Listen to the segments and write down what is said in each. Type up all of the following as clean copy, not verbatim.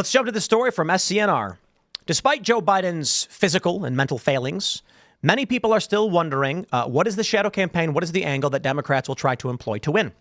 Let's jump to the story from SCNR. Despite Joe Biden's physical and mental failings, many people are still wondering, what is the shadow campaign? What is the angle that Democrats will try to employ to win?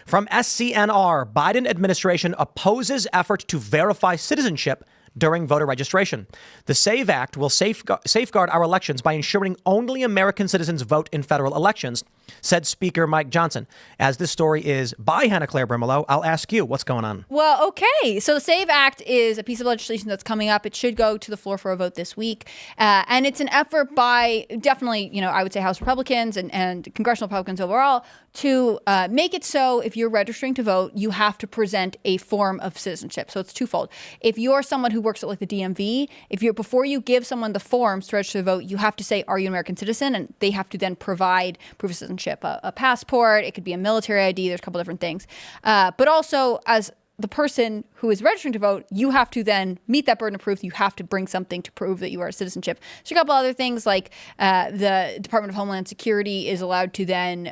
From SCNR, Biden administration opposes effort to verify citizenship during voter registration. The SAVE Act will safeguard our elections by ensuring only American citizens vote in federal elections, said Speaker Mike Johnson. As this story is by Hannah Claire Brimelow, I'll ask you, what's going on? Well, okay. So the SAVE Act is a piece of legislation that's coming up. It should go to the floor for a vote this week. And it's an effort by definitely, I would say House Republicans and congressional Republicans overall to make it so if you're registering to vote, you have to present a form of citizenship. So it's twofold. If you're someone who works at like the DMV, before you give someone the forms to register to vote, you have to say, are you an American citizen? And they have to then provide proof of citizenship, a passport. It could be a military ID. There's a couple different things. But also as the person who is registering to vote, you have to then meet that burden of proof. You have to bring something to prove that you are a citizenship. So a couple other things like the Department of Homeland Security is allowed to then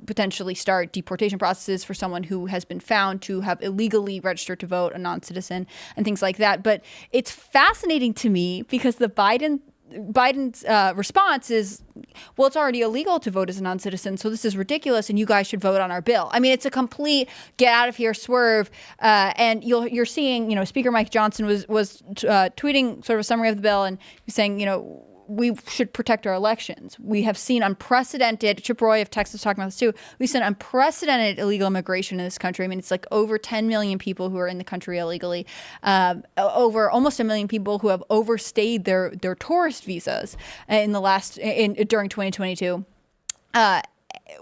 potentially start deportation processes for someone who has been found to have illegally registered to vote, a non-citizen, and things like that. But it's fascinating to me because Biden's response is, well, it's already illegal to vote as a non-citizen, so this is ridiculous, and you guys should vote on our bill. I mean, it's a complete get out of here swerve, and you're seeing, Speaker Mike Johnson was tweeting sort of a summary of the bill, and he's saying, we should protect our elections. We have seen unprecedented, Chip Roy of Texas talking about this too, we've seen unprecedented illegal immigration in this country. I mean, it's like over 10 million people who are in the country illegally, over almost 1 million people who have overstayed their tourist visas during 2022.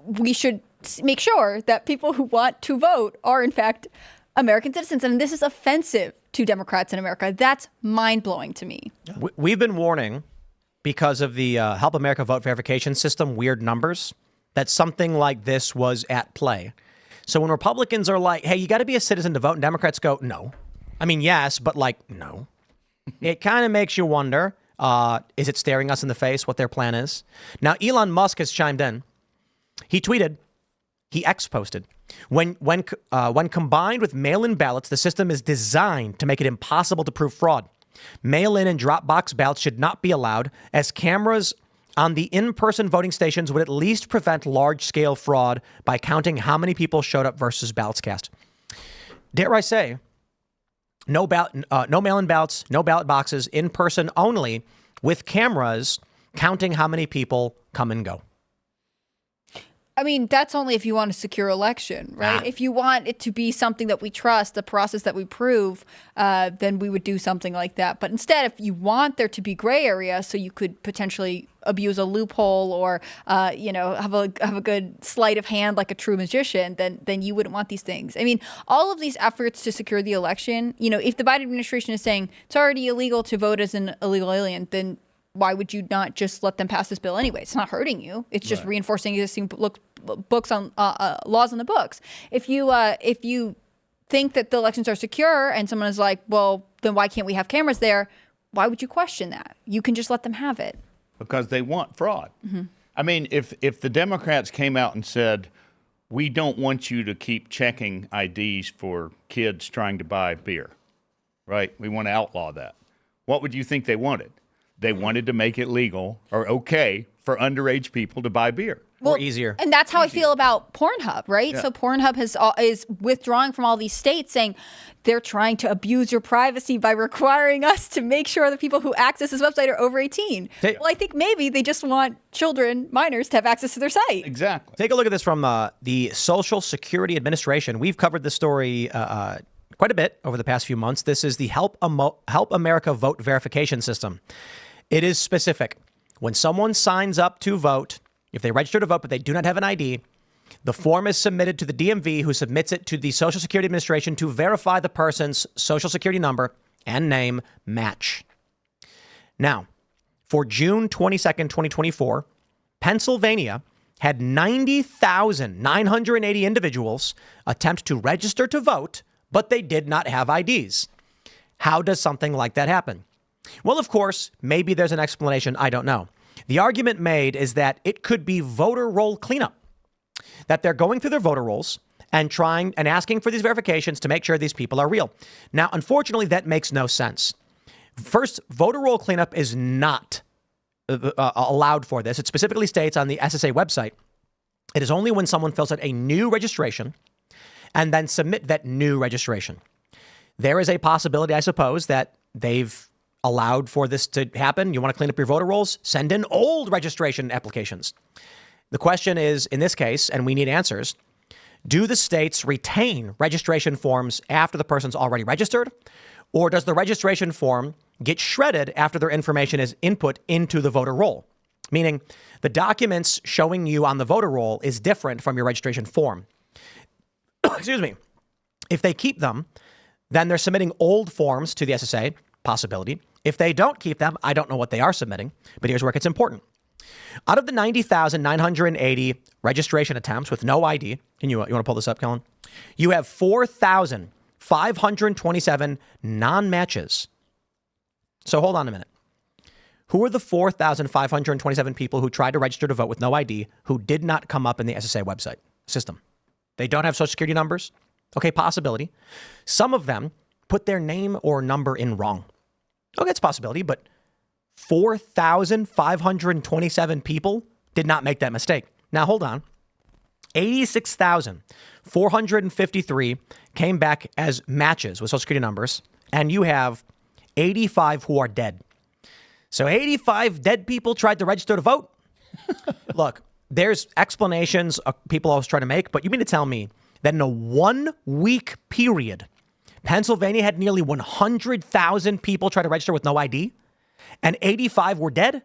We should make sure that people who want to vote are in fact American citizens. And this is offensive to Democrats in America. That's mind-blowing to me. We've been warning, because of the Help America vote verification system, weird numbers, that something like this was at play. So when Republicans are like, hey, you got to be a citizen to vote, and Democrats go, no. I mean, yes, but no. It kind of makes you wonder, is it staring us in the face what their plan is? Now, Elon Musk has chimed in. He tweeted, he X-posted. When combined with mail-in ballots, the system is designed to make it impossible to prove fraud. Mail-in and drop-box ballots should not be allowed, as cameras on the in-person voting stations would at least prevent large-scale fraud by counting how many people showed up versus ballots cast. Dare I say, no mail-in ballots, no ballot boxes, in-person only, with cameras counting how many people come and go. I mean, that's only if you want a secure election, right? If you want it to be something that we trust, the process that we prove, then we would do something like that. But instead, if you want there to be gray area, so you could potentially abuse a loophole or, have a good sleight of hand like a true magician, then you wouldn't want these things. I mean, all of these efforts to secure the election, if the Biden administration is saying it's already illegal to vote as an illegal alien, then why would you not just let them pass this bill anyway? It's not hurting you. It's just reinforcing existing books on laws on the books. If you think that the elections are secure and someone is like, well, then why can't we have cameras there? Why would you question that? You can just let them have it. Because they want fraud. Mm-hmm. I mean, if the Democrats came out and said, we don't want you to keep checking IDs for kids trying to buy beer, right? We want to outlaw that. What would you think they wanted? They wanted to make it legal or okay for underage people to buy beer. Or easier. And that's how I feel about Pornhub, right? Yeah. So Pornhub is withdrawing from all these states, saying they're trying to abuse your privacy by requiring us to make sure that people who access this website are over 18. Well, I think maybe they just want children, minors, to have access to their site. Exactly. Take a look at this from the Social Security Administration. We've covered this story quite a bit over the past few months. This is the Help America vote verification system. It is specific. When someone signs up to vote, if they register to vote but they do not have an ID, the form is submitted to the DMV, who submits it to the Social Security Administration to verify the person's Social Security number and name match. Now, for June 22nd, 2024, Pennsylvania had 90,980 individuals attempt to register to vote, but they did not have IDs. How does something like that happen? Well, of course, maybe there's an explanation. I don't know. The argument made is that it could be voter roll cleanup, that they're going through their voter rolls and trying and asking for these verifications to make sure these people are real. Now, unfortunately, that makes no sense. First, voter roll cleanup is not allowed for this. It specifically states on the SSA website, it is only when someone fills out a new registration and then submit that new registration. There is a possibility, I suppose, that they've allowed for this to happen. You want to clean up your voter rolls? Send in old registration applications. The question is, in this case, and we need answers, do the states retain registration forms after the person's already registered? Or does the registration form get shredded after their information is input into the voter roll? Meaning the documents showing you on the voter roll is different from your registration form. Excuse me. If they keep them, then they're submitting old forms to the SSA, possibility. If they don't keep them, I don't know what they are submitting, but here's where it gets important. Out of the 90,980 registration attempts with no ID, you want to pull this up, Kellen? You have 4,527 non-matches. So hold on a minute. Who are the 4,527 people who tried to register to vote with no ID who did not come up in the SSA website system? They don't have social security numbers? Okay, possibility. Some of them put their name or number in wrong. Okay, it's a possibility, but 4,527 people did not make that mistake. Now, hold on. 86,453 came back as matches with social security numbers, and you have 85 who are dead. So 85 dead people tried to register to vote. Look, there's explanations people always try to make, but you mean to tell me that in a 1 week period, Pennsylvania had nearly 100,000 people try to register with no ID and 85 were dead?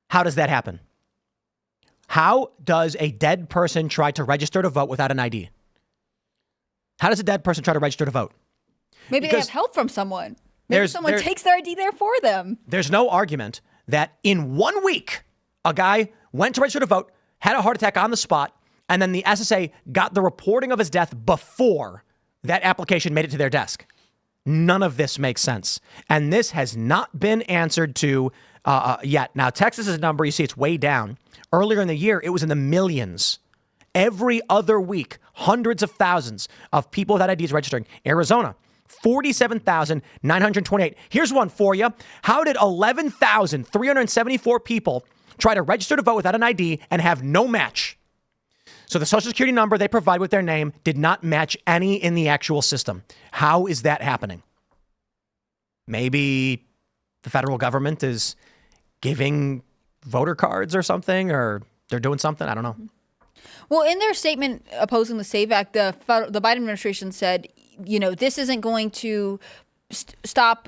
How does that happen? How does a dead person try to register to vote without an ID? How does a dead person try to register to vote? Maybe they have help from someone. Maybe someone takes their ID there for them. There's no argument that in 1 week, a guy went to register to vote, had a heart attack on the spot, and then the SSA got the reporting of his death before that application made it to their desk. None of this makes sense. And this has not been answered to yet. Now, Texas's number, you see it's way down. Earlier in the year, it was in the millions. Every other week, hundreds of thousands of people without IDs registering. Arizona, 47,928. Here's one for you. How did 11,374 people try to register to vote without an ID and have no match? So the social security number they provide with their name did not match any in the actual system. How is that happening? Maybe the federal government is giving voter cards or something, or they're doing something. I don't know. Well, in their statement opposing the SAVE Act, the Biden administration said, this isn't going to stop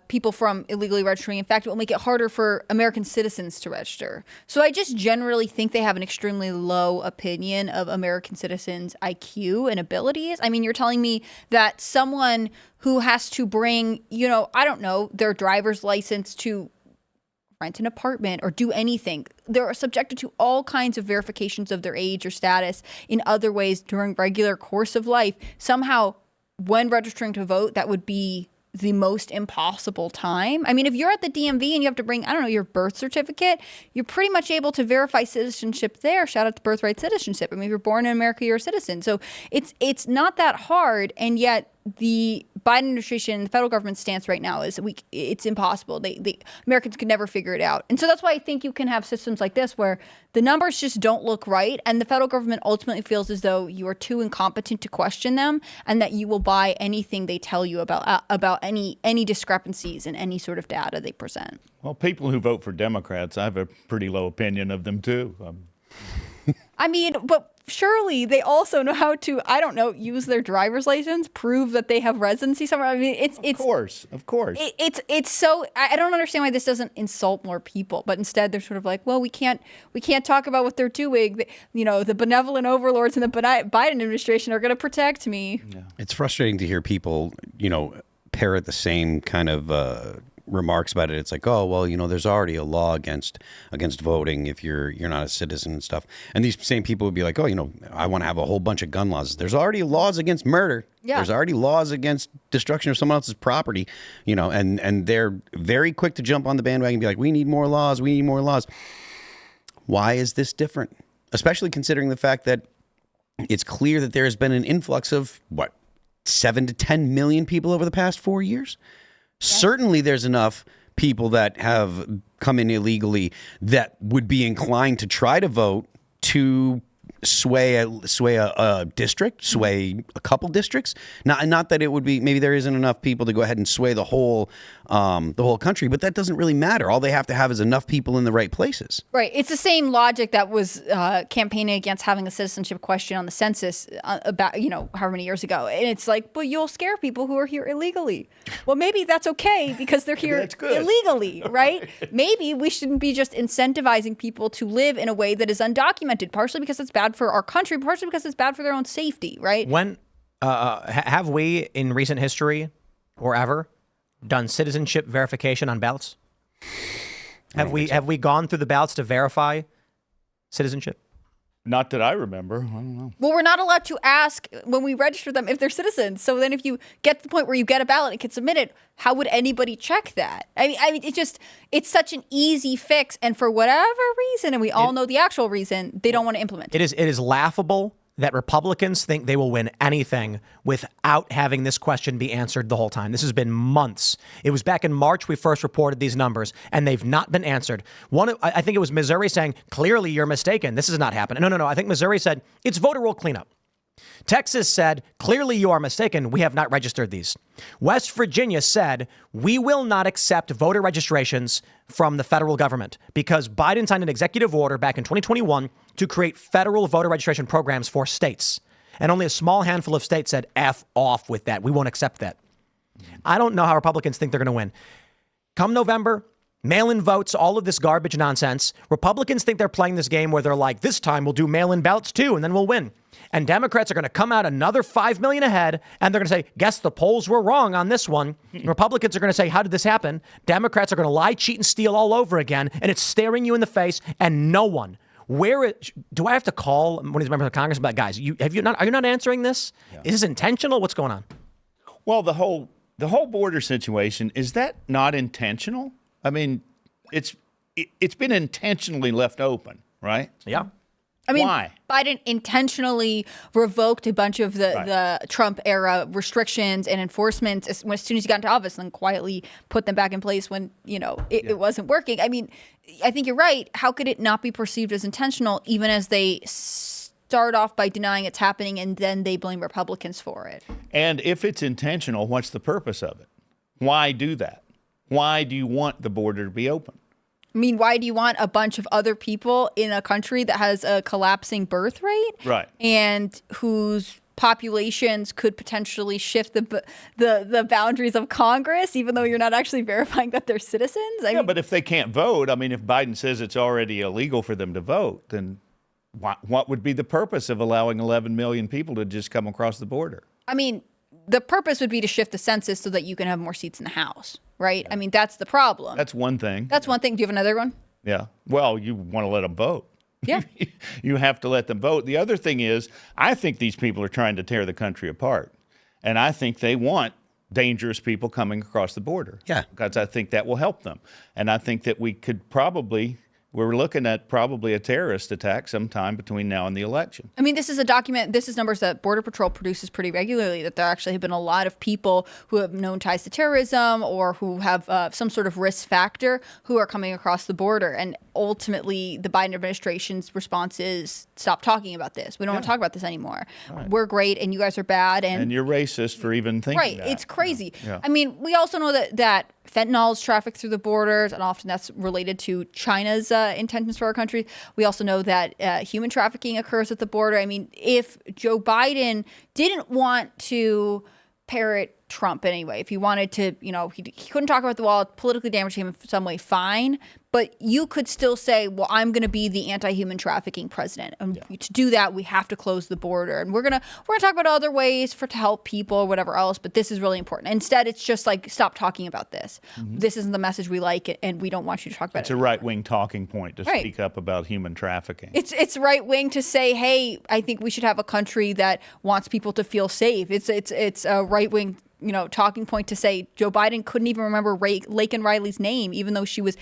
people from illegally registering. In fact, it will make it harder for American citizens to register. So I just generally think they have an extremely low opinion of American citizens' IQ and abilities. I mean, you're telling me that someone who has to bring, I don't know, their driver's license to rent an apartment or do anything, they're subjected to all kinds of verifications of their age or status in other ways during regular course of life. Somehow, when registering to vote, that would be the most impossible time. I mean, if you're at the DMV and you have to bring, your birth certificate, you're pretty much able to verify citizenship there. Shout out to birthright citizenship. I mean, if you're born in America, you're a citizen. So it's not that hard. And yet the Biden administration, the federal government stance right now is it's impossible. The Americans could never figure it out. And so that's why I think you can have systems like this where the numbers just don't look right. And the federal government ultimately feels as though you are too incompetent to question them and that you will buy anything they tell you about any discrepancies in any sort of data they present. Well, people who vote for Democrats, I have a pretty low opinion of them, too. I mean, but surely they also know how to, use their driver's license, prove that they have residency somewhere. I mean, it's of course. It's so, I don't understand why this doesn't insult more people, but instead they're sort of like, well, we can't talk about what they're doing. The benevolent overlords in the Biden administration are going to protect me. Yeah. It's frustrating to hear people, parrot the same kind of remarks about it. It's like, oh, well, there's already a law against voting if you're not a citizen and stuff. And these same people would be like, oh, I want to have a whole bunch of gun laws. There's already laws against murder. Yeah. There's already laws against destruction of someone else's property, and they're very quick to jump on the bandwagon and be like, we need more laws. Why is this different? Especially considering the fact that it's clear that there has been an influx of 7 to 10 million people over the past 4 years. Certainly there's enough people that have come in illegally that would be inclined to try to vote to sway a district, sway a couple districts. Not that it would be, maybe there isn't enough people to go ahead and sway the whole country, but that doesn't really matter. All they have to have is enough people in the right places. Right. It's the same logic that was campaigning against having a citizenship question on the census about, however many years ago. And it's like, well, you'll scare people who are here illegally. Well, maybe that's okay because they're here illegally, right? Maybe we shouldn't be just incentivizing people to live in a way that is undocumented, partially because it's bad for our country, partially because it's bad for their own safety, right? When have we in recent history or ever done citizenship verification on ballots? Have we gone through the ballots to verify citizenship? Not that I remember. I don't know. Well, we're not allowed to ask when we register them if they're citizens. So then if you get to the point where you get a ballot and get submitted, how would anybody check that? I mean, it's such an easy fix. And for whatever reason, and we all know the actual reason, they don't want to implement it. It is laughable that Republicans think they will win anything without having this question be answered the whole time. This has been months. It was back in March we first reported these numbers, and they've not been answered. I think it was Missouri saying, clearly you're mistaken. This is not happening. No. I think Missouri said, it's voter roll cleanup. Texas said, clearly you are mistaken. We have not registered these. West Virginia said, we will not accept voter registrations from the federal government because Biden signed an executive order back in 2021 to create federal voter registration programs for states. And only a small handful of states said, F off with that. We won't accept that. I don't know how Republicans think they're going to win. Come November, mail-in votes, all of this garbage nonsense. Republicans think they're playing this game where they're like, this time we'll do mail-in ballots too, and then we'll win. And Democrats are going to come out another 5 million ahead, and they're going to say, guess the polls were wrong on this one. Republicans are going to say, how did this happen? Democrats are going to lie, cheat, and steal all over again, and it's staring you in the face, and no one. Do I have to call one of these members of Congress about, guys, are you not answering this? Yeah. Is this intentional? What's going on? Well, the whole border situation, is that not intentional? I mean, it's been intentionally left open, right? Yeah. I mean, why? Biden intentionally revoked a bunch of the Trump era restrictions and enforcement as soon as he got into office, and then quietly put them back in place when, it wasn't working. I mean, I think you're right. How could it not be perceived as intentional, even as they start off by denying it's happening and then they blame Republicans for it? And if it's intentional, what's the purpose of it? Why do that? Why do you want the border to be open? I mean, why do you want a bunch of other people in a country that has a collapsing birth rate? Right. And whose populations could potentially shift the boundaries of Congress, even though you're not actually verifying that they're citizens? I mean, but if they can't vote, I mean, if Biden says it's already illegal for them to vote, then what would be the purpose of allowing 11 million people to just come across the border? I mean, the purpose would be to shift the census so that you can have more seats in the House, right? I mean, that's the problem. That's one thing. That's one thing. Do you have another one? Yeah. Well, you want to let them vote. Yeah. You have to let them vote. The other thing is, I think these people are trying to tear the country apart. And I think they want dangerous people coming across the border. Yeah. Because I think that will help them. And I think that we're looking at probably a terrorist attack sometime between now and the election. I mean, this is numbers that Border Patrol produces pretty regularly, that there actually have been a lot of people who have known ties to terrorism or who have some sort of risk factor who are coming across the border. And ultimately, the Biden administration's response is, stop talking about this. We don't want to talk about this anymore. Right. We're great and you guys are bad. And you're racist for even thinking that. It's crazy. Yeah. I mean, we also know that fentanyl is trafficked through the borders, and often that's related to China's intentions for our country. We also know that human trafficking occurs at the border. I mean, if Joe Biden didn't want to parrot Trump anyway, if he wanted to, he couldn't talk about the wall, politically damaged him in some way, fine. But you could still say, well, I'm going to be the anti-human trafficking president. And to do that, we have to close the border. And we're gonna talk about other ways to help people or whatever else. But this is really important. Instead, it's just like, stop talking about this. Mm-hmm. This isn't the message we like, and we don't want you to talk about it. It's a right-wing talking point to speak up about human trafficking. It's right-wing to say, hey, I think we should have a country that wants people to feel safe. It's a right-wing talking point to say Joe Biden couldn't even remember Laken Riley's name, even though she was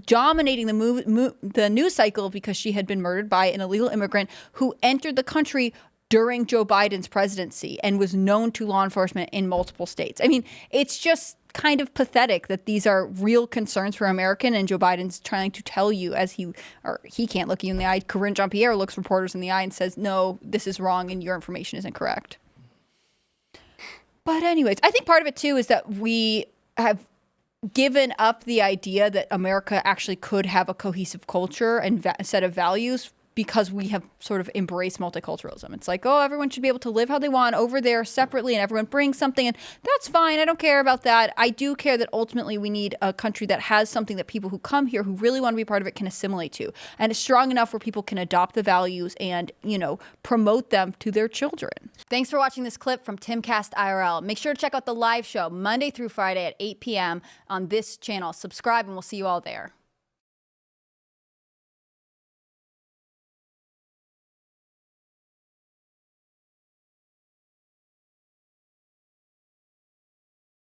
dominating the news cycle because she had been murdered by an illegal immigrant who entered the country during Joe Biden's presidency and was known to law enforcement in multiple states. I mean, it's just kind of pathetic that these are real concerns for American, and Joe Biden's trying to tell you he can't look you in the eye. Karine Jean-Pierre looks reporters in the eye and says, no, this is wrong and your information isn't correct. But anyways, I think part of it too is that we have given up the idea that America actually could have a cohesive culture and a set of values because we have sort of embraced multiculturalism. It's like, oh, everyone should be able to live how they want over there separately and everyone brings something, and that's fine. I don't care about that. I do care that ultimately we need a country that has something that people who come here who really want to be part of it can assimilate to, and is strong enough where people can adopt the values and, promote them to their children. Thanks for watching this clip from Timcast IRL. Make sure to check out the live show Monday through Friday at 8 p.m. on this channel. Subscribe and we'll see you all there.